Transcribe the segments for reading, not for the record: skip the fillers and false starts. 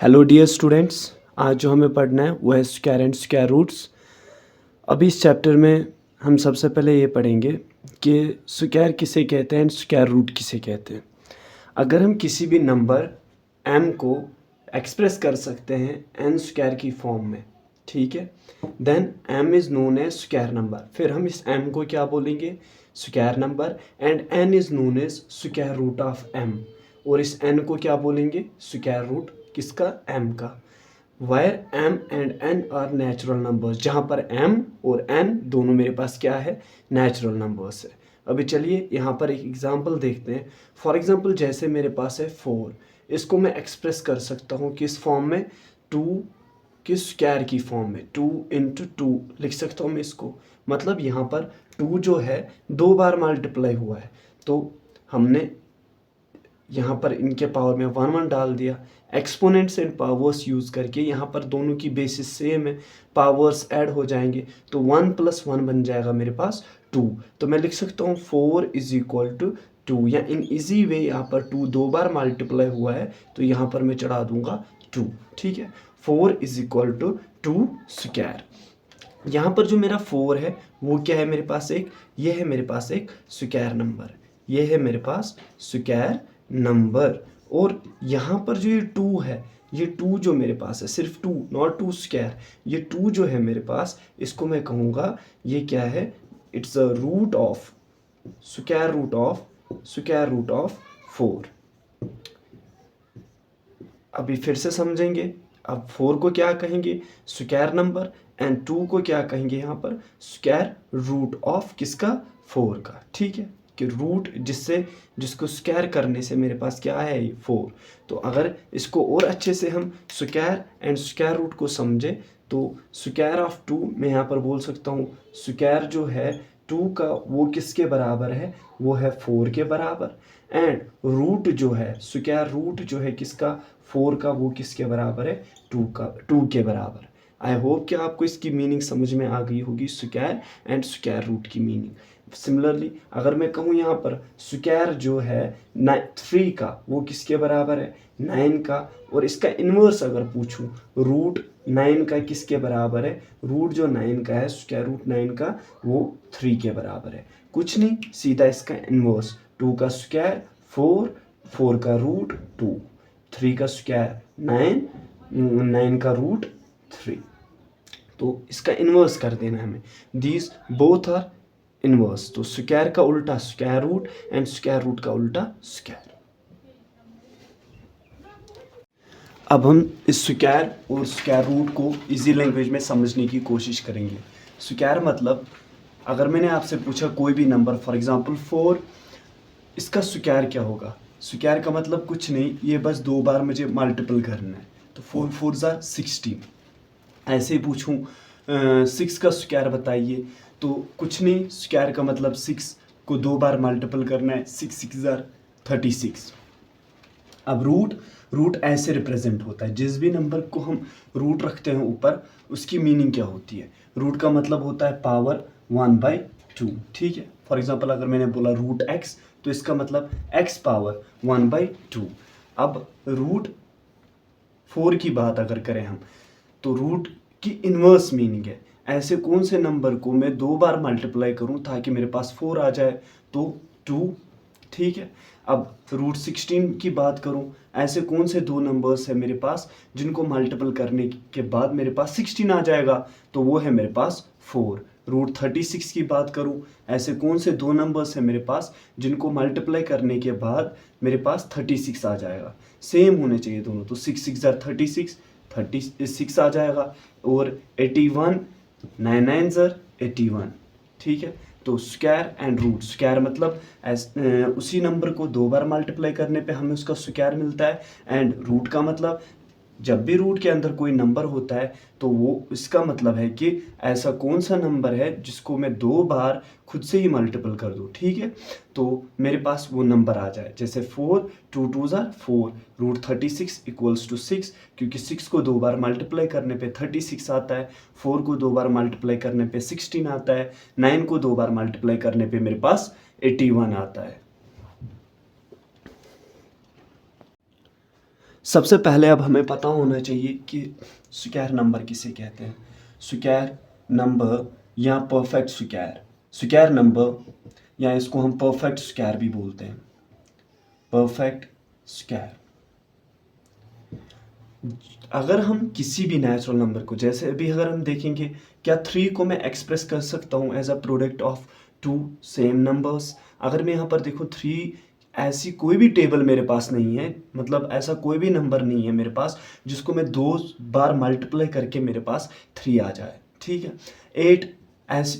Hello dear students, आज जो हमें पढ़ना है वो है स्क्वायर एंड स्क्वायर रूट्स। अभी इस चैप्टर में हम सबसे पहले ये पढ़ेंगे कि स्क्वायर किसे कहते हैं एंड स्क्वायर रूट किसे कहते हैं। अगर हम किसी भी नंबर m को एक्सप्रेस कर सकते हैं n स्क्वायर की फॉर्म में, ठीक है, then m is known as square number. फिर हम इस m को क्या बोलेंगे? Square number. And n is known as square root of m। और इस n को क्या बोलेंगे? स्क्वायर रूट किसका? m का। Where m and n are natural numbers, जहाँ पर m और n दोनों मेरे पास क्या है? नेचुरल नंबर्स है। अभी चलिए यहाँ पर एक एग्जांपल देखते हैं। फॉर एग्जांपल जैसे मेरे पास है 4, इसको मैं एक्सप्रेस कर सकता हूँ किस फॉर्म में? 2 की स्क्वायर की फॉर्म में, 2 इंटू 2 लिख सकता हूँ मैं इसको। मतलब यहाँ पर 2 जो है 2 बार मल्टीप्लाई हुआ है, तो हमने यहाँ पर इनके पावर में 1 1 डाल दिया। एक्सपोनेंट्स एंड पावर्स यूज़ करके यहाँ पर दोनों की बेसिस सेम है, पावर्स ऐड हो जाएंगे, तो 1 + 1 बन जाएगा मेरे पास 2। तो मैं लिख सकता हूँ 4 = 2, या इन इजी वे यहाँ पर 2 2 बार मल्टीप्लाई हुआ है तो यहाँ पर मैं चढ़ा दूंगा 2, ठीक है। 4 = 2 स्क्वायर। यहाँ पर जो मेरा 4 है वो क्या है मेरे पास? ये है मेरे पास एक स्क्वायर नंबर, ये है मेरे पास स्क्वायर नंबर। और यहाँ पर जो ये 2 है, ये 2 जो मेरे पास है, सिर्फ 2, नॉट 2 स्क्वायर, ये 2 जो है मेरे पास, इसको मैं कहूँगा ये क्या है? It's a root of square root of 4। अभी फिर से समझेंगे। अब 4 को क्या कहेंगे? Square number. एंड 2 को क्या कहेंगे यहाँ पर? स्क्वायर रूट ऑफ किसका? 4 का, ठीक है। कि रूट जिसको स्क्वायर करने से मेरे पास क्या है? ये 4। तो अगर इसको और अच्छे से हम स्क्वायर एंड स्क्वायर रूट को समझे तो स्क्वायर ऑफ 2 मैं यहाँ पर बोल सकता हूँ स्क्वायर जो है 2 का वो किसके बराबर है? वो है 4 के बराबर। एंड रूट जो है, स्क्वायर रूट जो है किसका? 4 का, वो किसके बराबर है? 2 के बराबर। आई होप कि आपको इसकी मीनिंग समझ में आ गई होगी, स्क्वायर एंड स्क्वायर रूट की मीनिंग। सिमिलरली अगर मैं कहूँ यहाँ पर स्क्वायर जो है 3 का, वो किसके बराबर है? 9 का। और इसका इन्वर्स अगर पूछूं, रूट 9 का किसके बराबर है? रूट जो 9 का है, स्क्वायर रूट 9 का, वो 3 के बराबर है। कुछ नहीं, सीधा इसका इन्वर्स, 2 का स्क्वायर 4, 4 का रूट 2, 3 का स्क्वायर 9, 9 का रूट 3। तो इसका इन्वर्स कर देना है हमें। These both are inverse. तो स्क्वायर का उल्टा स्क्वायर रूट एंड स्क्वायर रूट का उल्टा स्क्वायर। अब हम इस स्क्वायर और स्क्वायर रूट को इजी लैंग्वेज में समझने की कोशिश करेंगे। स्क्वायर मतलब, अगर मैंने आपसे पूछा कोई भी नंबर, फॉर एग्जांपल 4, इसका स्क्वायर क्या होगा? स्क्वायर का मतलब कुछ नहीं, ये बस 2 बार मुझे मल्टीपल करना है, तो 4 4 = 16। ऐसे ही पूछूं 6 का स्क्वायर बताइए, तो कुछ नहीं, स्क्वायर का मतलब 6 को 2 बार मल्टीपल करना है, 6 6 = 36। अब रूट ऐसे रिप्रेजेंट होता है, जिस भी नंबर को हम रूट रखते हैं ऊपर, उसकी मीनिंग क्या होती है? रूट का मतलब होता है पावर 1/2, ठीक है। फॉर एग्जांपल अगर मैंने बोला रूट x, तो इसका मतलब x पावर 1/2। अब रूट 4 की बात अगर करें हम, तो रूट की इन्वर्स मीनिंग है, ऐसे कौन से नंबर को मैं 2 बार मल्टीप्लाई करूं ताकि मेरे पास 4 आ जाए? तो 2, ठीक है। अब रूट 16 की बात करूं, ऐसे कौन से 2 नंबर्स है मेरे पास जिनको मल्टीपल करने के बाद मेरे पास 16 आ जाएगा? तो वो है मेरे पास 4। रूट 36 की बात करूं, ऐसे कौन से 2 नंबर्स है मेरे पास जिनको मल्टीप्लाई करने के बाद मेरे पास 36 आ जाएगा? सेम होने चाहिए दोनों, तो 6 6 = 36, 36 आ जाएगा। और 81, 9 9 = 81, ठीक है। तो स्क्वायर एंड रूट, स्क्वायर मतलब उसी नंबर को 2 बार मल्टीप्लाई करने पे हमें उसका स्क्वायर मिलता है। एंड रूट का मतलब जब भी रूट के अंदर कोई नंबर होता है तो वो इसका मतलब है कि ऐसा कौन सा नंबर है जिसको मैं 2 बार खुद से ही मल्टीपल कर दूँ, ठीक है। तो मेरे पास वो नंबर आ जाए, जैसे 4 2 2 = 4, रूट 36 = 6, क्योंकि 6 को 2 बार मल्टीप्लाई करने पे 36 आता है, 4 को 2 बार मल्टीप्लाई करने पे 16 आता है, 9 को 2 बार मल्टीप्लाई करने पे मेरे पास 81 आता है। सबसे पहले अब हमें पता होना चाहिए कि स्क्वायर नंबर किसे कहते हैं। स्क्वायर नंबर या परफेक्ट स्क्वायर नंबर, या इसको हम परफेक्ट स्क्वायर भी बोलते हैं, परफेक्ट स्क्वायर। अगर हम किसी भी नेचुरल नंबर को, जैसे अभी अगर हम देखेंगे, क्या 3 को मैं एक्सप्रेस कर सकता हूँ as a product of 2 same numbers. अगर मैं यहाँ पर देखूँ 3, ऐसी कोई भी टेबल मेरे पास नहीं है, मतलब ऐसा कोई भी नंबर नहीं है मेरे पास जिसको मैं 2 बार मल्टीप्लाई करके मेरे पास 3 आ जाए, ठीक है। 8,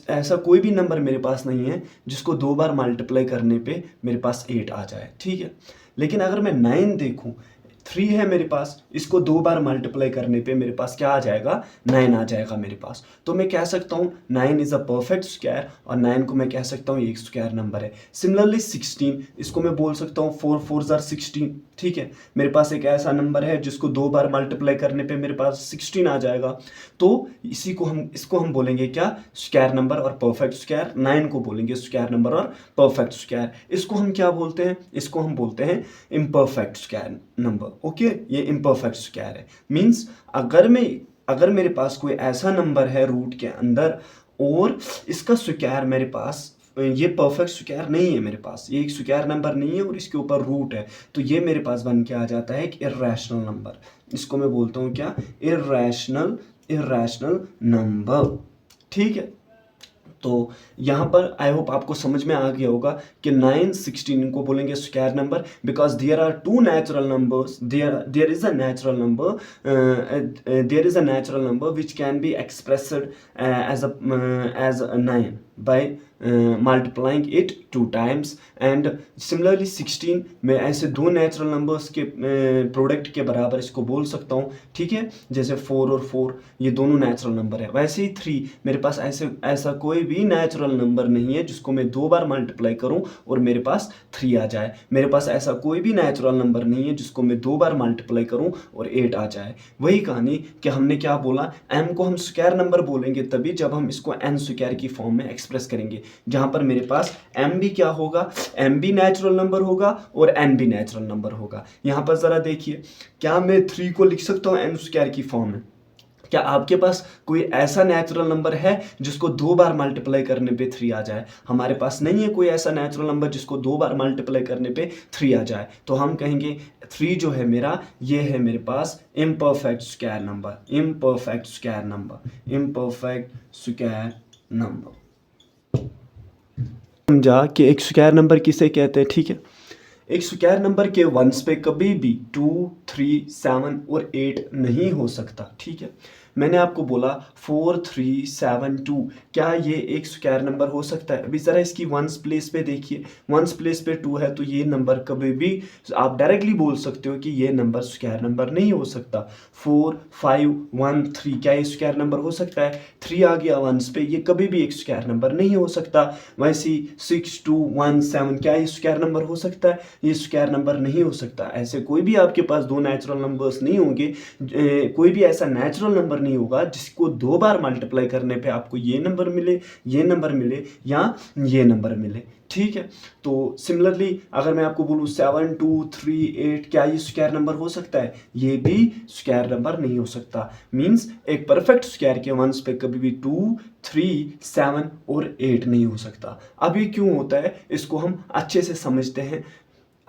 ऐसा कोई भी नंबर मेरे पास नहीं है जिसको 2 बार मल्टीप्लाई करने पे मेरे पास 8 आ जाए, ठीक है। लेकिन अगर मैं 9 देखूं, 3 है मेरे पास, इसको 2 बार मल्टीप्लाई करने पे मेरे पास क्या आ जाएगा, 9 आ जाएगा मेरे पास। तो मैं कह सकता हूँ 9 इज अ परफेक्ट स्क्वायर, और 9 को मैं कह सकता हूँ एक स्क्वायर नंबर है। सिमिलरली 16, इसको मैं बोल सकता हूँ 4 4 16, ठीक है। मेरे पास एक ऐसा नंबर है जिसको 2 बार मल्टीप्लाई करने पे मेरे पास 16 आ जाएगा। तो इसको हम बोलेंगे क्या, स्क्वायर नंबर और परफेक्ट स्क्वायर। 9 को बोलेंगे स्क्वायर नंबर और परफेक्ट स्क्वायर। इसको हम क्या बोलते हैं, इसको हम बोलते हैं इम्परफेक्ट स्क्वायर नंबर। ओके, ये इम्परफेक्ट स्क्वायर है। मीन्स अगर मेरे पास कोई ऐसा नंबर है रूट के अंदर और इसका स्क्वायर मेरे पास, ये परफेक्ट स्क्वायर नहीं है मेरे पास, ये एक स्क्वायर नंबर नहीं है और इसके ऊपर रूट है, तो ये मेरे पास बन के आ जाता है एक इर्रेशनल नंबर। इसको मैं बोलता हूँ क्या, इर्रेशनल नंबर, ठीक है। तो यहाँ पर आई होप आपको समझ में आ गया होगा कि 9 16 को बोलेंगे square number, because there are 2 natural numbers, there is a natural number which can be expressed as 9 by multiplying it 2 times, and similarly 16 मैं ऐसे 2 नेचुरल नंबर्स के प्रोडक्ट के बराबर इसको बोल सकता हूँ, ठीक है। जैसे 4 और 4 ये दोनों नेचुरल नंबर है, वैसे ही 3 मेरे पास ऐसा कोई भी नेचुरल नंबर नहीं है जिसको मैं 2 बार मल्टीप्लाई करूँ और मेरे पास 3 आ जाए। मेरे पास ऐसा कोई भी नेचुरल नंबर नहीं है जिसको मैं 2 बार मल्टीप्लाई करूँ और 8 आ जाए। वही कहानी कि हमने क्या बोला, m को हम स्क्वायर नंबर बोलेंगे तभी जब हम इसको n स्क्वायर की फॉर्म में एक्सप्रेस करेंगे, जहां पर मेरे पास m भी क्या होगा, m भी नेचुरल नंबर होगा और n भी नेचुरल नंबर होगा। यहां पर जरा देखिए, क्या मैं 3 को लिख सकता हूं n स्क्वायर की फॉर्म में? क्या आपके पास कोई ऐसा नेचुरल नंबर है जिसको 2 बार मल्टीप्लाई करने पे 3 आ जाए? हमारे पास नहीं है कोई ऐसा नेचुरल नंबर जिसको 2 बार मल्टीप्लाई करने पे 3 आ जाए। तो हम कहेंगे 3 जो है मेरा, ये है मेरे पास imperfect square number, imperfect square number, imperfect square number. समझा कि एक स्क्वायर नंबर किसे कहते हैं, ठीक है। एक स्क्वायर नंबर के वंस पे कभी भी 2, 3, 7 और 8 नहीं हो सकता, ठीक है। मैंने आपको बोला 4, 3, 7, 2, क्या ये एक स्क्वायर नंबर हो सकता है? अभी ज़रा इसकी वंस प्लेस पे देखिए, वंस प्लेस पे 2 है तो ये नंबर कभी भी आप डायरेक्टली बोल सकते हो कि ये नंबर स्क्वायर नंबर नहीं हो सकता। 4, 5, 1, 3, क्या ये स्क्वायर नंबर हो सकता है? 3 आ गया वंस पे, ये कभी भी एक स्क्वायर नंबर नहीं हो सकता। वैसे ही 6, 2, 1, 7, क्या ये स्क्वायर नंबर हो सकता है? ये स्क्वायर नंबर नहीं हो सकता। ऐसे कोई भी आपके पास 2 नेचुरल नंबर्स नहीं होंगे, कोई भी ऐसा नेचुरल नंबर नहीं होगा जिसको 2 बार मल्टीप्लाई करने पे आपको ये नंबर मिले, ये नंबर मिले या ये नंबर मिले, ठीक है। तो सिमिलरली अगर मैं आपको बोलूँ 7, 2, 3, 8, क्या ये स्क्वायर नंबर हो सकता है? ये भी स्क्वायर नंबर नहीं हो सकता। मीन्स एक परफेक्ट स्क्वायर के वंस पे कभी भी 2, 3, 7 और 8 नहीं हो सकता। अब ये क्यों होता है, इसको हम अच्छे से समझते हैं।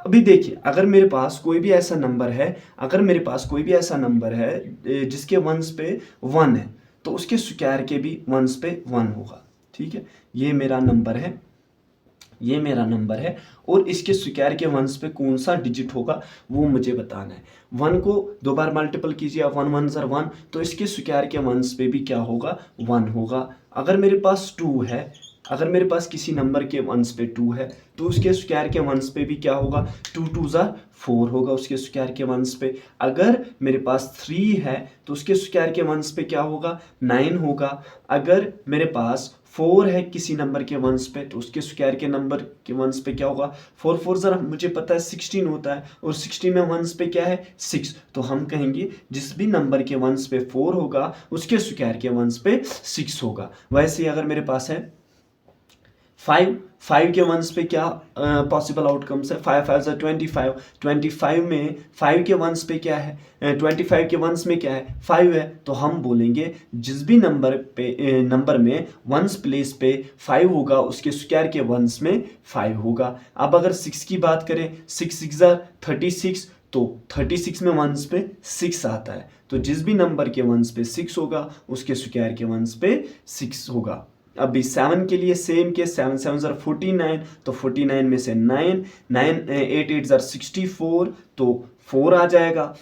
अभी देखिए, अगर मेरे पास कोई भी ऐसा नंबर है, जिसके वंस पे 1 है, तो उसके स्क्वायर के भी वंस पे 1 होगा, ठीक है। ये मेरा नंबर है और इसके स्क्वायर के वंस पे कौन सा डिजिट होगा वो मुझे बताना है। 1 को 2 बार मल्टीपल कीजिए, 1 1 ज़र 1, तो इसके स्क्वायर के वंस पे भी क्या होगा, 1 होगा। अगर मेरे पास 2 है, अगर मेरे पास किसी नंबर के वंस पे 2 है तो उसके स्क्वायर के वंस पे भी क्या होगा, 2 2 ज़र 4 होगा उसके स्क्वायर के वंस पे। अगर मेरे पास 3 है तो उसके स्क्वायर के वंस पे क्या होगा, 9 होगा। अगर मेरे पास 4 है किसी नंबर के वंस पे तो उसके स्क्वायर के नंबर के वंस पे क्या होगा, 4 4 ज़रा मुझे पता है 16 होता है और 16 में वंस पे क्या है, 6। तो हम कहेंगे जिस भी नंबर के वंस पे 4 होगा उसके स्क्वायर के वंस पे 6 होगा। वैसे अगर मेरे पास है 5 5 के वंस पे क्या पॉसिबल आउटकम्स है, 5 5 25, 25 में 5 के वंस पे क्या है, 25 के वंस में क्या है, 5 है। तो हम बोलेंगे जिस भी नंबर में वंस प्लेस पे 5 होगा उसके स्क्वायर के वंस में 5 होगा। अब अगर 6 की बात करें, 6 6 36, तो 36 में वंस पे 6 आता है। तो जिस भी नंबर के वंस पे 6 होगा उसके स्क्वायर के वंस पे 6 होगा। अभी 7 के लिए सेम केस, 7 7 49, तो 49 में से 9 9 8 8 64, तो 4 आ जाएगा।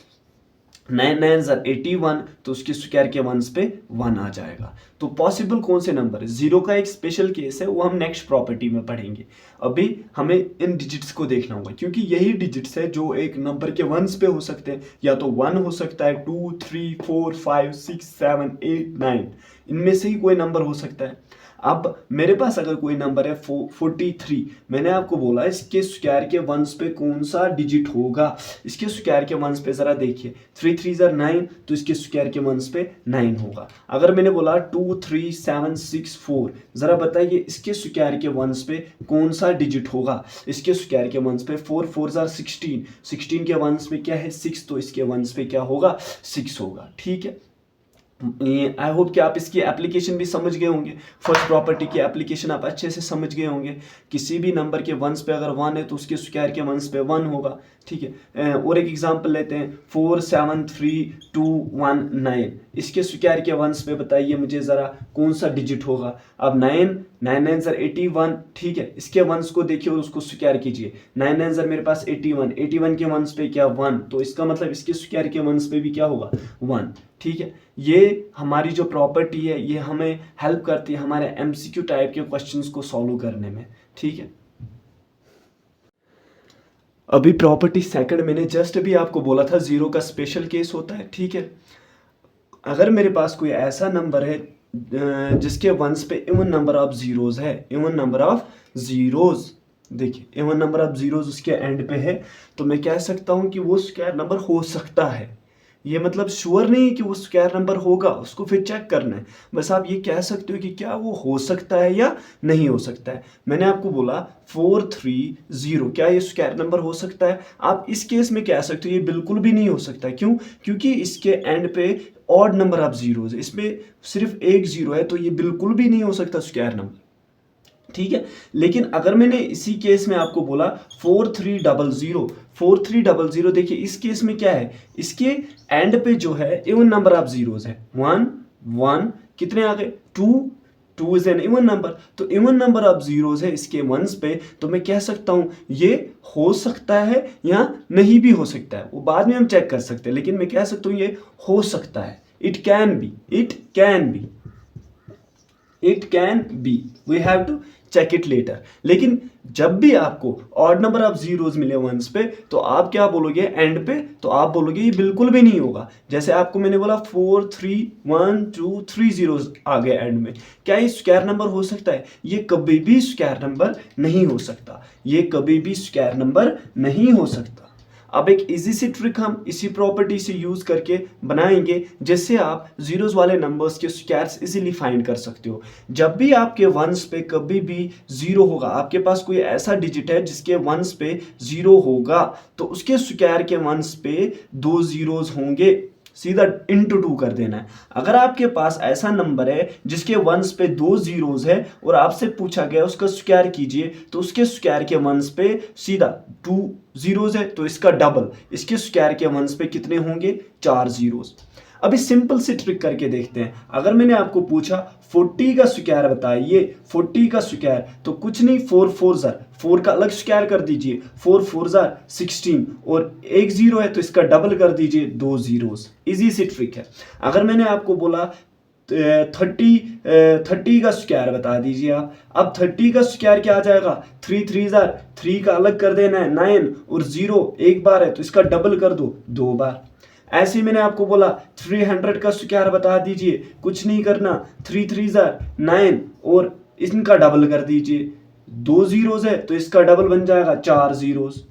9 9 81, तो उसके स्क्वायर के वंस पे 1 आ जाएगा। तो पॉसिबल कौन से नंबर है, जीरो का एक स्पेशल केस है, वो हम नेक्स्ट प्रॉपर्टी में पढ़ेंगे। अभी हमें इन डिजिट्स को देखना होगा, क्योंकि यही डिजिट्स है जो एक नंबर के वंस पे हो सकते हैं। या तो 1 हो सकता है, 2 3 4 5 6 7 8 9, इनमें से ही कोई नंबर हो सकता है। अब मेरे पास अगर कोई नंबर है 43, मैंने आपको बोला इसके स्क्वायर के वंस पे कौन सा डिजिट होगा। इसके स्क्वायर के वंस पे जरा देखिए, 3 3 9, तो इसके स्क्वायर के वंस पे 9 होगा। अगर मैंने बोला 2 3 7 6 4, जरा बताइए इसके स्क्वायर के वंस पे कौन सा डिजिट होगा। इसके स्क्वायर के वंस पे 4 4 16, 16 के वंस पे क्या है 6, तो इसके वंस पे क्या होगा 6 होगा। ठीक है, आई होप कि आप इसकी एप्लीकेशन भी समझ गए होंगे। फर्स्ट प्रॉपर्टी की एप्लीकेशन आप अच्छे से समझ गए होंगे। किसी भी नंबर के वंस पे अगर 1 है तो उसके स्क्वायर के वंस पे 1 होगा। ठीक है, और एक एग्जांपल लेते हैं, 4 7 3 2 1 9, इसके स्क्वायर के वंस पे बताइए मुझे ज़रा कौन सा डिजिट होगा। अब 9 9 9 81, ठीक है, इसके वंस को देखिए और उसको स्क्वायर कीजिए। 9 9 मेरे पास 81, 81 के वंस पे क्या 1, तो इसका मतलब इसके स्क्वायर के वंस पे भी क्या होगा 1। ठीक है, ये हमारी जो प्रॉपर्टी है ये हमें हेल्प करती है हमारे एमसीक्यू टाइप के क्वेश्चंस को सॉल्व करने में। ठीक है, अभी प्रॉपर्टी सेकंड मैंने जस्ट अभी आपको बोला था जीरो का स्पेशल केस होता है। ठीक है, अगर मेरे पास कोई ऐसा नंबर है जिसके वंस पे इवन नंबर ऑफ जीरोज है, इवन नंबर ऑफ जीरोज, देखिए इवन नंबर ऑफ जीरोज उसके एंड पे है, तो मैं कह सकता हूं कि वो स्क्वायर नंबर हो सकता है। ये मतलब श्योर नहीं है कि वो स्क्वायर नंबर होगा, उसको फिर चेक करना है। बस आप ये कह सकते हो कि क्या वो हो सकता है या नहीं हो सकता है। मैंने आपको बोला 430, क्या ये स्क्वायर नंबर हो सकता है। आप इस केस में कह सकते हो ये बिल्कुल भी नहीं हो सकता। क्यों? क्योंकि इसके एंड पे ऑड नंबर ऑफ जीरोज, इसमें सिर्फ एक जीरो है, तो ये बिल्कुल भी नहीं हो सकता स्क्वायर नंबर। ठीक है, लेकिन अगर मैंने इसी केस में आपको बोला 4300, 4300, देखिए इस केस में क्या है, इसके एंड पे जो है इवन नंबर ऑफ जीरोज है, 1 1, कितने आ गए 2 2 इज एन इवन नंबर, तो इवन नंबर ऑफ जीरोज है इसके वंस पे, तो मैं कह सकता हूं ये हो सकता है या नहीं भी हो सकता है, वो बाद में हम चेक कर सकते हैं, लेकिन मैं कह सकता हूं ये हो सकता है। It can be, it can be, it can be, we have to check it later. लेकिन जब भी आपको ऑड नंबर ऑफ जीरोज मिले वंस पे, तो आप क्या बोलोगे एंड पे, तो आप बोलोगे ये बिल्कुल भी नहीं होगा। जैसे आपको मैंने बोला 4 3 1 2 3 जीरोज आ गए एंड में, क्या ये स्क्वायर नंबर हो सकता है? ये कभी भी स्क्वायर नंबर नहीं हो सकता, ये कभी भी स्क्वायर नंबर नहीं हो सकता। अब एक इजी सी ट्रिक हम इसी प्रॉपर्टी से यूज करके बनाएंगे, जिससे आप जीरोस वाले नंबर्स के स्क्वायर्स इजीली फाइंड कर सकते हो। जब भी आपके वंस पे कभी भी जीरो होगा, आपके पास कोई ऐसा डिजिट है जिसके वंस पे जीरो होगा, तो उसके स्क्वायर के वंस पे 2 जीरोस होंगे, सीधा इंटू 2 कर देना है। अगर आपके पास ऐसा नंबर है जिसके वंस पे 2 जीरोस है और आपसे पूछा गया उसका स्क्वायर कीजिए, तो उसके स्क्वायर के वंस पे सीधा 2 जीरोस है, तो इसका डबल, इसके स्क्वायर के वंस पे कितने होंगे 4 जीरोस। अभी सिंपल सी ट्रिक करके देखते हैं। अगर मैंने आपको पूछा 40 का स्क्वायर बताइए, 40 का स्क्वायर, तो कुछ नहीं 4 4 का अलग स्क्वायर कर दीजिए, 4 4 16, और एक जीरो है तो इसका डबल कर दीजिए 2 जीरोस। इजी सी ट्रिक है। अगर मैंने आपको बोला 30 का स्क्वायर बता दीजिए आप, अब 30 का स्क्वायर क्या आ जाएगा, 3 3 का अलग कर देना है 9, और 0 एक बार है तो इसका डबल कर दो 2 बार। ऐसे ही मैंने आपको बोला 300 का स्क्वायर बता दीजिए, कुछ नहीं करना, 3 3 9, और इनका डबल कर दीजिए, 2 जीरोस है तो इसका डबल बन जाएगा 4 जीरोस।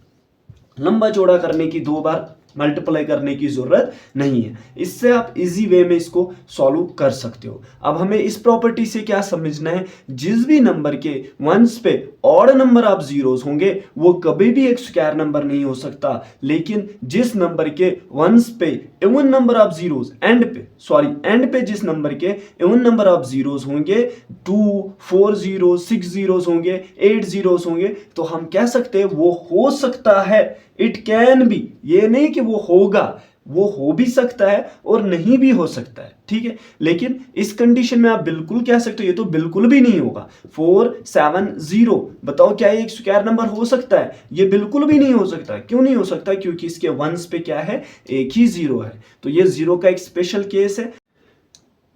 लंबा चौड़ा करने की 2 बार मल्टीप्लाई करने की जरूरत नहीं है। इससे आप इजी वे में इसको सॉल्व कर सकते हो। अब हमें इस प्रॉपर्टी से क्या समझना है, जिस भी नंबर के वंस पे ऑड नंबर ऑफ जीरोस होंगे वो कभी भी एक स्क्वायर नंबर नहीं हो सकता, लेकिन जिस नंबर के वंस पे even number of zeros and पे जिस नंबर के इवन नंबर ऑफ जीरोस होंगे 2, 4 जीरोस, 6 जीरोस होंगे, 8 जीरोस होंगे, तो हम कह सकते हैं वो हो सकता है, इट कैन बी। ये नहीं कि वो होगा, वो हो भी सकता है और नहीं भी हो सकता है, ठीक है। लेकिन इस कंडीशन में आप बिल्कुल कह सकते हो ये तो बिल्कुल भी नहीं होगा। 4, 7, 0, बताओ क्या ये एक स्क्वायर नंबर हो सकता है? ये बिल्कुल भी नहीं हो सकता। क्यों नहीं हो सकता? क्योंकि इसके वंस पे क्या है, एक ही जीरो है। तो ये जीरो का एक स्पेशल केस है।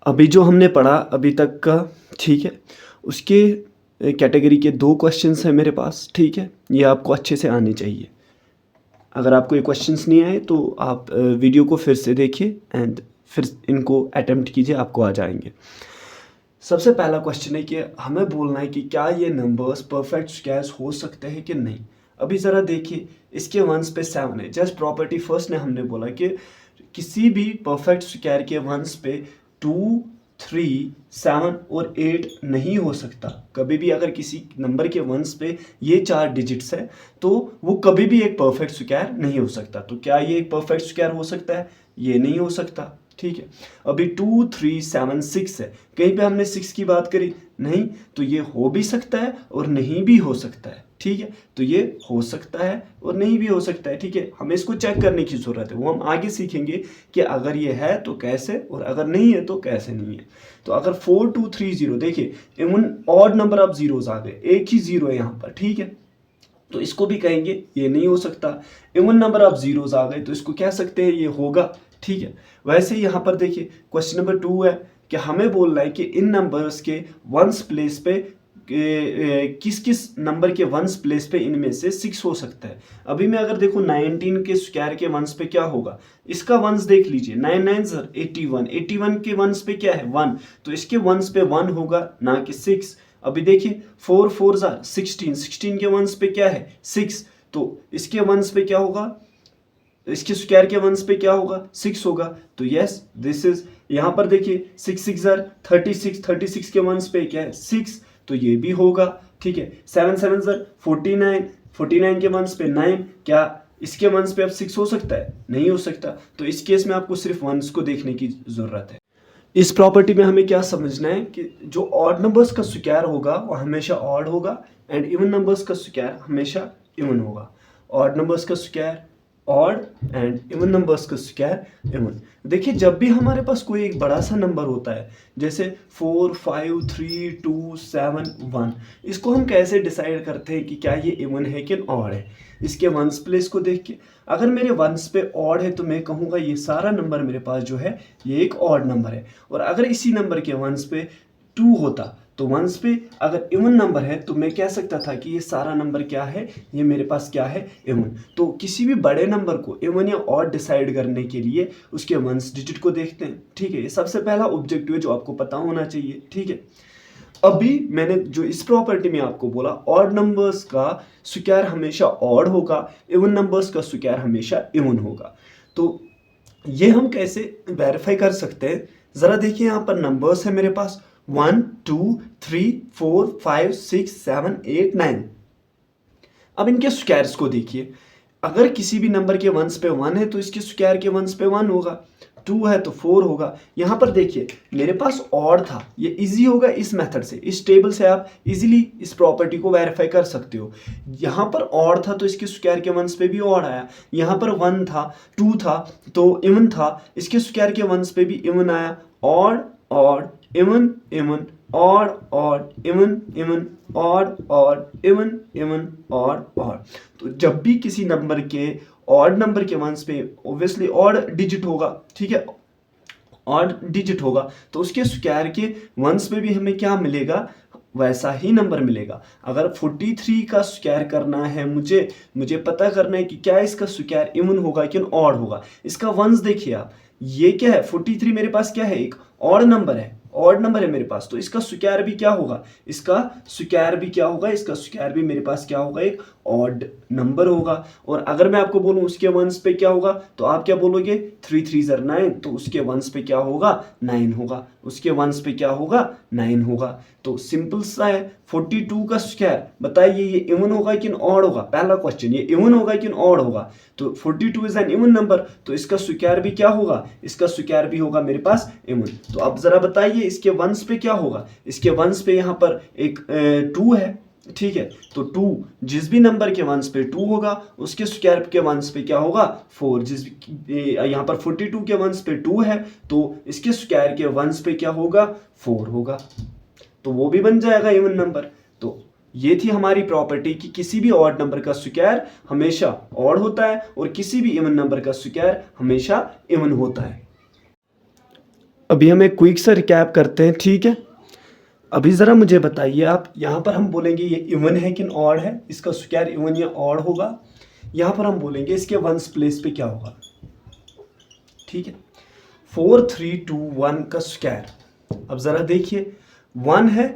अभी जो हमने पढ़ा अभी तक का, ठीक है, उसके कैटेगरी के 2 क्वेश्चंस हैं मेरे पास, ठीक है। ये आपको अच्छे से आने चाहिए। अगर आपको ये क्वेश्चंस नहीं आए तो आप वीडियो को फिर से देखिए एंड फिर इनको अटेम्प्ट कीजिए, आपको आ जाएंगे। सबसे पहला क्वेश्चन है कि हमें बोलना है कि क्या ये नंबर्स परफेक्ट स्क्वायर्स हो सकते हैं कि नहीं। अभी ज़रा देखिए, इसके वंस पे 7 है। जस्ट प्रॉपर्टी फर्स्ट ने हमने बोला कि किसी भी परफेक्ट स्क्वायर के वंस पे 2, 3, 7 और 8 नहीं हो सकता। कभी भी अगर किसी नंबर के वंस पे ये 4 डिजिट्स है तो वो कभी भी एक परफेक्ट स्क्वायर नहीं हो सकता। तो क्या ये एक परफेक्ट स्क्वायर हो सकता है? ये नहीं हो सकता, ठीक है। अभी 2, 3, 7, 6 है, कहीं पे हमने 6 की बात करी नहीं, तो ये हो भी सकता है और नहीं भी हो सकता है, ठीक है। तो ये हो सकता है और नहीं भी हो सकता है, ठीक है। हमें इसको चेक करने की जरूरत है, वो हम आगे सीखेंगे कि अगर ये है तो कैसे और अगर नहीं है तो कैसे नहीं है। तो अगर 4, 2, 3, 0, देखिए even odd number of zeros आ गए, एक ही जीरो है यहाँ पर, ठीक है। तो इसको भी कहेंगे ये नहीं हो सकता। इवन नंबर ऑफ जीरोस आ गए तो इसको कह सकते हैं ये होगा, ठीक है। वैसे यहाँ पर देखिए क्वेश्चन नंबर 2 है कि हमें बोलना है कि इन नंबर्स के वंस प्लेस पे किस किस नंबर के वंस प्लेस पे इनमें से 6 हो सकता है। अभी मैं अगर देखूं 19 के स्क्वायर के वंस पे क्या होगा, इसका वंस देख लीजिए, 9 9 81, 81 के वंस पे क्या है 1, तो इसके वंस पे 1 होगा ना कि 6। अभी देखिए 4 4 16, 16 के वंस पे क्या है 6, तो इसके वंस पे क्या होगा, इसके स्क्वायर के वंस पे क्या होगा 6 होगा। तो यस दिस इज, यहाँ पर देखिए 6 6 36, 36 के वंस पे क्या है 6, तो ये भी होगा, ठीक है। 7 7 49, 49 के वंस पे 9, क्या इसके वंस पे अब 6 हो सकता है? नहीं हो सकता। तो इस केस में आपको सिर्फ वंस को देखने की जरूरत है। इस प्रॉपर्टी में हमें क्या समझना है कि जो ऑड नंबर्स का स्क्वायर होगा वो हमेशा ऑड होगा एंड इवन नंबर्स का स्क्वायर हमेशा इवन होगा। ऑड नंबर्स का square odd and even numbers का स्क्वायर इवन। देखिए जब भी हमारे पास कोई एक बड़ा सा नंबर होता है जैसे 4, 5, 3, 2, 7, 1, इसको हम कैसे डिसाइड करते हैं कि क्या ये इवन है कि ऑड है? इसके वंस प्लेस को देख के, अगर मेरे वंस पे ऑड है तो मैं कहूँगा ये सारा नंबर मेरे पास जो है ये एक ऑड नंबर है। और अगर इसी नंबर के वंस पे 2 होता तो वंस पे अगर इवन नंबर है तो मैं कह सकता था कि ये सारा नंबर क्या है, ये मेरे पास क्या है इवन। तो किसी भी बड़े नंबर को इवन या ऑड डिसाइड करने के लिए उसके वंस डिजिट को देखते हैं, ठीक है। ये सबसे पहला ऑब्जेक्टिव है जो आपको पता होना चाहिए, ठीक है। अभी मैंने जो इस प्रॉपर्टी में आपको बोला ऑड नंबर्स का स्क्वायर हमेशा ऑड होगा, इवन नंबर्स का स्क्वायर हमेशा इवन होगा। तो ये हम कैसे वेरीफाई कर सकते हैं, जरा देखिए यहाँ पर नंबर्स है मेरे पास 1, 2, 3, 4, 5, 6, 7, 8, 9। अब इनके स्क्वायर्स को देखिए, अगर किसी भी नंबर के वंस पे 1 है तो इसके स्क्वायर के वंस पे 1 होगा, 2 है तो 4 होगा। यहाँ पर देखिए मेरे पास ऑड था, ये इजी होगा इस मेथड से, इस टेबल से आप इजीली इस प्रॉपर्टी को वेरीफाई कर सकते हो। यहाँ पर ऑड था तो इसके स्क्वायर के वंस पे भी ऑड आया, यहाँ पर 1 था 2 था तो इवन था, इसके स्क्वायर के वंस पे भी इवन आया। Odd odd even even odd odd even even odd odd even even odd odd. तो जब भी किसी नंबर के ऑड नंबर के वंस पे ऑब्वियसली ऑड डिजिट होगा, ठीक है, ऑड डिजिट होगा तो उसके स्क्वायर के वंस पे भी हमें क्या मिलेगा, वैसा ही नंबर मिलेगा। अगर 43 का स्क्वायर करना है मुझे पता करना है कि क्या इसका स्क्वायर इवन होगा कि ऑड होगा। इसका वंस देखिए आप, ये क्या है 43 मेरे पास क्या है एक ऑड नंबर है, ऑड नंबर है मेरे पास, तो इसका स्क्वायर भी क्या होगा, इसका स्क्वायर भी क्या होगा, इसका स्क्वायर भी मेरे पास क्या होगा, एक ऑड नंबर होगा। और अगर मैं आपको बोलूं उसके वंस पे क्या होगा, तो आप क्या बोलोगे, 3 3 9, तो उसके वंस पे क्या होगा, 9 होगा, उसके वंस पे क्या होगा, 9 होगा। तो सिंपल सा है, 42 का स्क्वायर बताइए ये इवन होगा कि ऑड होगा, पहला क्वेश्चन, ये इवन होगा कि ऑड होगा। तो 42 इज एन इवन नंबर, तो इसका स्क्वायर भी क्या होगा, इसका स्क्वायर भी होगा मेरे पास इवन। तो अब जरा बताइए इसके वंस पे क्या होगा, इसके वंस पे यहाँ पर एक 2 है, ठीक है, तो 2 जिस भी नंबर के वंस पे 2 होगा उसके स्क्वायर के वंस पे क्या होगा, 4। जिस यहाँ पर 42 के वंस पे 2 है तो इसके स्क्वायर के वंस पे क्या होगा, 4 होगा, तो वो भी बन जाएगा इवन नंबर। तो ये थी हमारी प्रॉपर्टी कि किसी भी ऑड नंबर का स्क्वायर हमेशा ऑड होता है और किसी भी इवन नंबर का स्क्वायर हमेशा इवन होता है। अभी हम एक क्विक सा रिकैप करते हैं, ठीक है। अभी ज़रा मुझे बताइए आप, यहाँ पर हम बोलेंगे ये इवन है कि ऑड है, इसका स्क्वायर इवन या ऑड होगा। यहाँ पर हम बोलेंगे इसके वंस प्लेस पे क्या होगा, ठीक है। 4 3 2 1 का स्क्वायर, अब ज़रा देखिए 1 है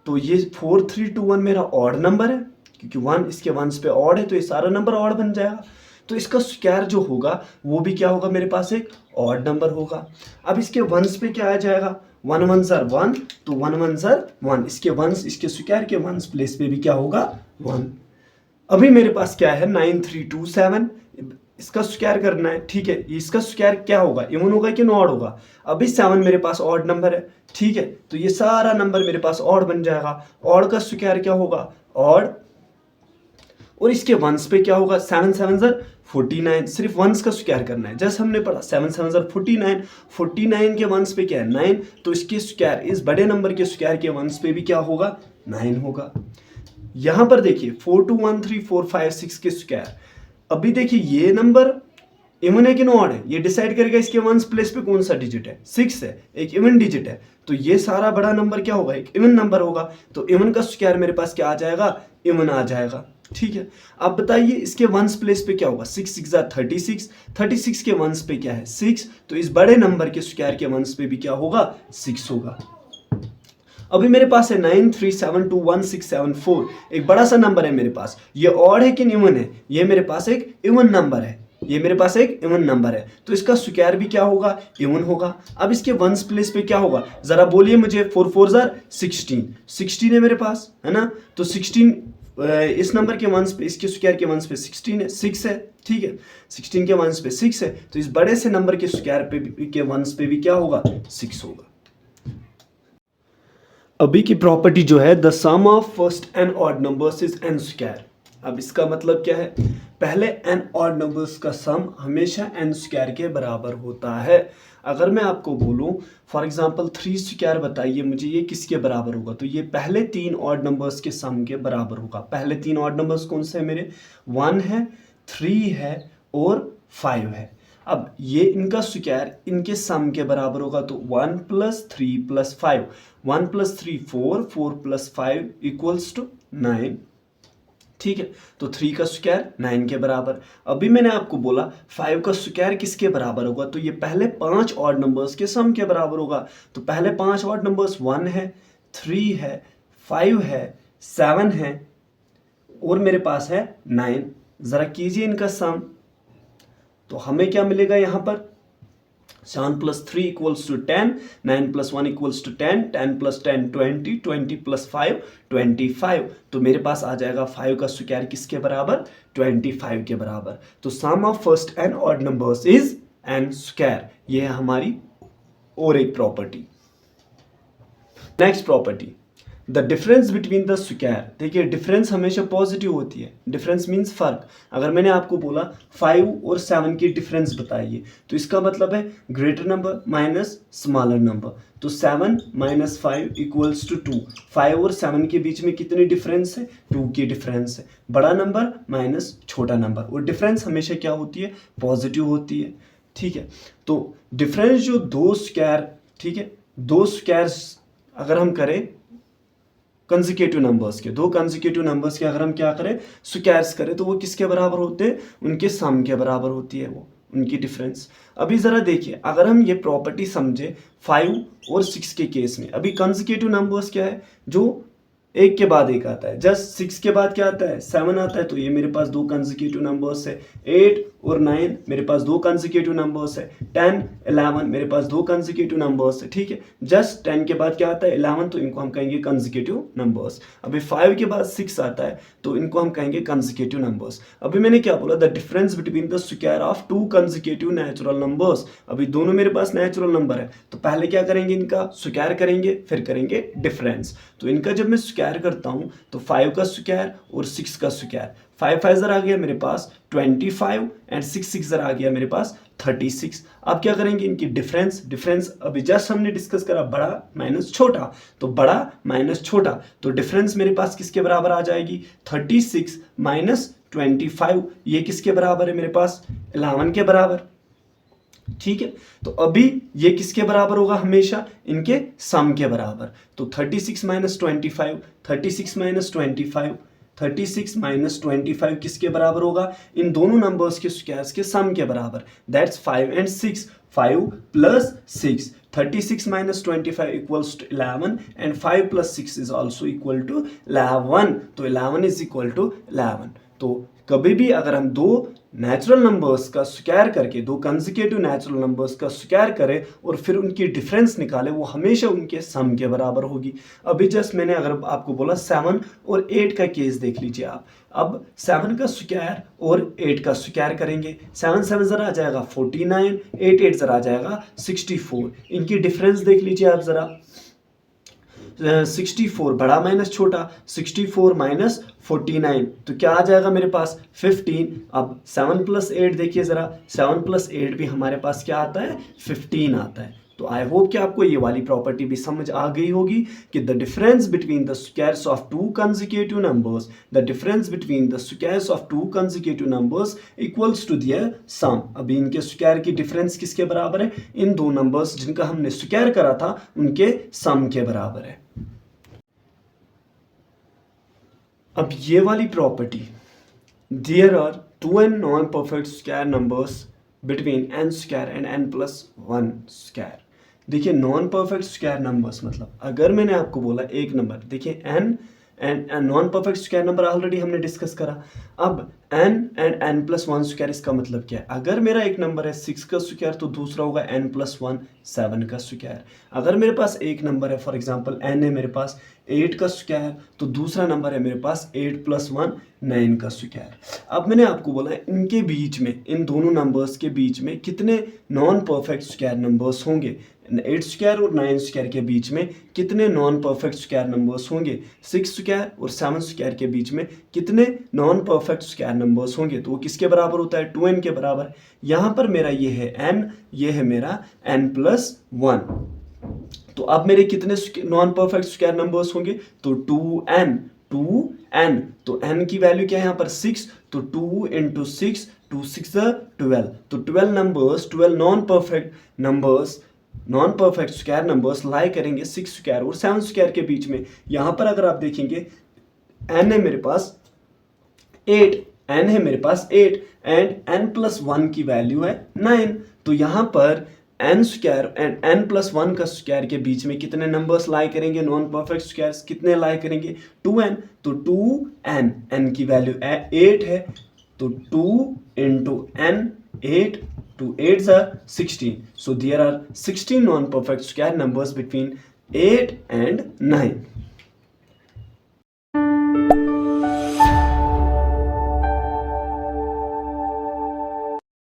तो ये 4 3 2 1 मेरा ऑड नंबर है, क्योंकि 1 इसके वंस पे ऑड है तो ये सारा नंबर ऑड बन जाएगा। तो इसका स्क्वायर जो होगा वो भी क्या होगा, मेरे पास एक ऑड नंबर होगा। अब इसके वंस पे क्या आ जाएगा, 1 1 ज़र 1, तो 1 1 ज़र 1, इसके वंस, इसके स्क्वायर के वंस प्लेस पे भी क्या होगा, 1। अभी मेरे पास क्या है 9 3 2 7, इसका स्क्वायर करना है, ठीक है। इसका स्क्वायर क्या होगा, इवन होगा कि ऑड होगा। अभी 7 मेरे पास ऑड नंबर है, ठीक है, तो ये सारा नंबर मेरे पास ऑड बन जाएगा। ऑड का स्क्वायर क्या होगा, ऑड, और इसके वंस पे क्या होगा, 7 7 ज़र 49, सिर्फ वंस का स्क्वायर करना है, जैसे हमने पढ़ा 7 7 ज़र 49, 49 के वंस पे क्या है 9, तो इसके स्क्वायर, इस बड़े नंबर के स्क्वायर के वंस पे भी क्या होगा, 9 होगा। यहां पर देखिए 4 2 1 3 4 5 6 के स्क्वायर, अभी देखिए ये नंबर इवन है कि ऑड है, ये डिसाइड करेगा इसके वंस प्लेस पे कौन सा डिजिट है, 6 है, एक इवन डिजिट है, तो ये सारा बड़ा नंबर क्या होगा, एक इवन नंबर होगा। तो इवन का स्क्वायर मेरे पास क्या आ जाएगा, इवन आ जाएगा, ठीक है। अब बताइए इसके वंस प्लेस पे क्या होगा, 6 6 ज़ा 36, 36 के वंस पे क्या है 6, तो इस बड़े नंबर के स्क्वायर के वंस पे भी क्या होगा, 6 होगा। अभी मेरे पास है 9 3 7 2 1 6 7 4, एक बड़ा सा नंबर है मेरे पास, ये ऑड है कि इवन है, ये मेरे पास एक इवन नंबर है, ये मेरे पास एक इवन नंबर है, तो इसका स्क्वायर भी क्या होगा, इवन होगा। अब इसके वंस प्लेस पे क्या होगा, जरा बोलिए मुझे, 4 4 ज़र 16, 16 है मेरे पास, है ना, तो 16 इस नंबर के वंस पे, इसके स्क्वायर के वंस पे 16 है, 6 है, ठीक है, 16 के वंस पे 6 है, तो इस बड़े से नंबर के स्क्वायर पे के वंस पे भी क्या होगा, 6 होगा। अभी की प्रॉपर्टी जो है, the sum of first n odd numbers is n square. अब इसका मतलब क्या है, पहले एन ऑड नंबर्स का सम हमेशा एन स्क्वायर के बराबर होता है। अगर मैं आपको बोलूं फॉर एग्जांपल 3 स्क्वायर बताइए मुझे ये किसके बराबर होगा, तो ये पहले 3 ऑड नंबर्स के सम के बराबर होगा। पहले 3 ऑड नंबर्स कौन से हैं मेरे, 1 है, 3 है और 5 है। अब ये इनका स्क्वायर इनके सम के बराबर होगा, तो 1 + 3 + 5, 1 + 3 4, 4 + 5 = 9, ठीक है, तो 3 का स्क्वायर 9 के बराबर। अभी मैंने आपको बोला 5 का स्क्वायर किसके बराबर होगा, तो ये पहले 5 ऑड नंबर्स के सम के बराबर होगा। तो पहले 5 ऑड नंबर्स 1 है, 3 है, 5 है, 7 है और मेरे पास है 9। जरा कीजिए इनका सम, तो हमें क्या मिलेगा यहाँ पर, 7 + 3 = 10, 9 + 1 = 10, 10 + 10 20, 20 + 5 25, तो मेरे पास आ जाएगा 5 का स्क्वायर किसके बराबर, 25 के बराबर। तो sum of first n odd numbers is n square, ये है हमारी और एक प्रॉपर्टी। Next property, the difference between the square. देखिए डिफरेंस हमेशा पॉजिटिव होती है, डिफरेंस मीन्स फर्क। अगर मैंने आपको बोला 5 और 7 की डिफरेंस बताइए, तो इसका मतलब है greater number minus smaller number. तो 7 - 5 = 2, 5 और 7 के बीच में कितनी डिफरेंस है, 2 की डिफरेंस है, बड़ा नंबर माइनस छोटा नंबर, और डिफरेंस हमेशा क्या होती है, पॉजिटिव होती है, ठीक है। तो डिफरेंस जो दो स्क्वायर, ठीक है, दो स्क्वायर्स अगर हम करें कंसेक्यूटिव नंबर्स के, दो कंसेक्यूटिव नंबर्स के अगर हम क्या करें, स्क्वायर्स करें, तो वो किसके बराबर होते हैं, उनके सम के बराबर होती है, वो उनकी डिफरेंस। अभी ज़रा देखिए, अगर हम ये प्रॉपर्टी समझे 5 और 6 के केस में, अभी कंसेक्यूटिव नंबर्स क्या है, जो एक के बाद एक आता है, जस्ट 6 के बाद क्या आता है, 7 आता है, तो ये मेरे पास दो कंसेक्यूटिव नंबर्स है। 8 और 9 मेरे पास दो कंसेक्यूटिव नंबर्स है। 10 11 मेरे पास दो कंसेक्यूटिव नंबर्स है, ठीक है। जस्ट 10 के बाद क्या आता है, 11, तो इनको हम कहेंगे कंसेक्यूटिव नंबर्स। अभी 5 के बाद 6 आता है, तो इनको हम कहेंगे कंसेक्यूटिव नंबर्स। अभी मैंने क्या बोला, the difference between the square of two consecutive natural numbers. अभी दोनों मेरे पास नेचुरल नंबर है, तो पहले क्या करेंगे, इनका स्क्वायर करेंगे, फिर करेंगे डिफरेंस। तो इनका जब मैं स्क्वायर करता हूं तो 5 का स्क्वायर और 6 का स्क्वायर, 5 5 जरा आ गया मेरे पास 25 एंड 6 6 जरा आ गया मेरे पास 36। अब क्या करेंगे, इनकी डिफरेंस अभी जस्ट हमने डिस्कस करा, बड़ा माइनस छोटा, तो बड़ा माइनस छोटा, तो डिफरेंस मेरे पास किसके बराबर आ जाएगी, 36 माइनस 25, ये किसके बराबर है मेरे पास, 11 के बराबर, ठीक है। तो अभी ये किसके बराबर होगा, हमेशा इनके सम के बराबर। तो 36 माइनस 25, 36 माइनस 25, 36 माइनस 25 किसके बराबर होगा, इन दोनों नंबर्स के स्क्वायर्स के सम के बराबर, that's 5 and 6, 5 plus 6, 36 minus 25 equals to 11 and 5 plus 6 is also equal to 11, तो 11 is equal to 11। तो कभी भी अगर हम दो नेचुरल नंबर्स का स्क्वायर करके, दो कंसेक्यूटिव नेचुरल नंबर्स का स्क्वायर करें और फिर उनकी डिफरेंस निकालें, वो हमेशा उनके सम के बराबर होगी। अभी जस्ट मैंने अगर आपको बोला 7 और 8 का केस देख लीजिए आप। अब 7 का स्क्वायर और 8 का स्क्वायर करेंगे, 7 7 जरा आ जाएगा 49, 8 8 जरा आ जाएगा 64। इनकी डिफरेंस देख लीजिए आप जरा, 64 बड़ा माइनस छोटा, 64 माइनस 49, तो क्या आ जाएगा मेरे पास 15। अब 7 प्लस 8 देखिए जरा, 7 प्लस 8 भी हमारे पास क्या आता है, 15 आता है। तो आई होप कि आपको ये वाली प्रॉपर्टी भी समझ आ गई होगी कि the difference between the squares of two consecutive numbers, the difference between the squares of two consecutive numbers equals to their sum. अभी इनके स्क्वायर की डिफरेंस किसके बराबर है, इन दो नंबर्स जिनका हमने स्क्वायर करा था उनके सम के बराबर है। अब ये वाली property, there are two n non perfect square numbers between n square and n plus 1 square. देखिए नॉन परफेक्ट स्क्वायर नंबर्स मतलब, अगर मैंने आपको बोला एक नंबर, देखिए n and non perfect square number already हमने डिस्कस करा। अब n and n plus 1 square, इसका मतलब क्या है, अगर मेरा एक नंबर है 6 का स्क्वायर तो दूसरा होगा n प्लस 1 7 का स्क्वायर। अगर मेरे पास एक नंबर है, फॉर एग्जांपल n है मेरे पास 8 का स्क्वायर, तो दूसरा नंबर है मेरे पास 8 प्लस 1 9 का स्क्वायर। अब मैंने आपको बोला है इनके बीच में, इन दोनों नंबर्स के बीच में कितने नॉन परफेक्ट स्क्वायर नंबर्स होंगे, 8 स्क्वायर और 9 स्क्वायर के बीच में कितने नॉन परफेक्ट स्क्वायर नंबर्स होंगे, 6 स्क्वायर और 7 स्क्वायर के बीच में कितने नॉन परफेक्ट स्क्वायर नंबर्स होंगे, तो वो किसके बराबर होता है, 2n के बराबर। यहाँ पर मेरा ये है n, ये है मेरा n प्लस 1, तो अब मेरे कितने नॉन परफेक्ट स्क्वायर नंबर्स होंगे, तो 2n, तो n की वैल्यू क्या है यहाँ पर 6, तो 2 इंटू 6, 2 6 12, तो 12 numbers, 12 non perfect numbers, non perfect square numbers lie करेंगे 6 स्क्वायर और 7 स्क्वायर के बीच में। यहाँ पर अगर आप देखेंगे n है मेरे पास 8, n है मेरे पास 8 एंड n प्लस 1 की वैल्यू है 9, तो यहाँ पर n square and n plus 1 का स्क्वायर के बीच में कितने नंबर्स लाई करेंगे, नॉन परफेक्ट स्क्वायर्स कितने लाई करेंगे, 2n, तो 2n, n की वैल्यू 8 है, तो 2 into n, 8, 2 8s are 16, so there are 16 non-perfect square numbers between 8 and 9.